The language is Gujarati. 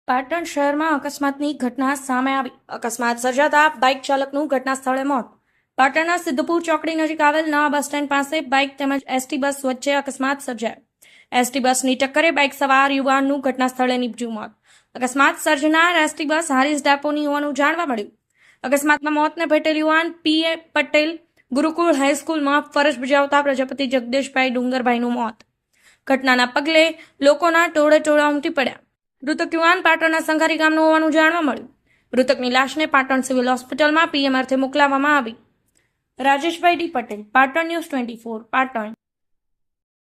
પાટણ શહેરમાં અકસ્માતની ઘટના સામે આવી. અકસ્માત સર્જાતા બાઇક ચાલકનું ઘટના સ્થળે મોત. પાટણના સિદ્ધપુર ચોકડી નજીક આવેલ નવા બસ સ્ટેન્ડ પાસે બાઇક તેમજ એસટી બસ વચ્ચે અકસ્માત સર્જાયો. એસટી બસની ટક્કરે બાઇક સવાર યુવાનનું ઘટના સ્થળે નીપજ્યું મોત. અકસ્માત સર્જનાર એસટી બસ હારીસ ડેપોની હોવાનું જાણવા મળ્યું. અકસ્માતમાં મોતને ભેટેલ યુવાન પીએ પટેલ ગુરુકુળ હાઈસ્કૂલમાં ફરજ બજાવતા પ્રજાપતિ જગદીશભાઈ ડુંગરભાઈનું મોત. ઘટનાના પગલે લોકોના ટોળે ટોળા ઉમટી પડ્યા. મૃતક યુવાન પાટણના સંઘારી ગામનો હોવાનું જાણવા મળ્યું. મૃતકની લાશને પાટણ સિવિલ હોસ્પિટલમાં પીએમ અર્થે મોકલવામાં આવી. Rajeshbhai D Patel, Patan news 24, Patan.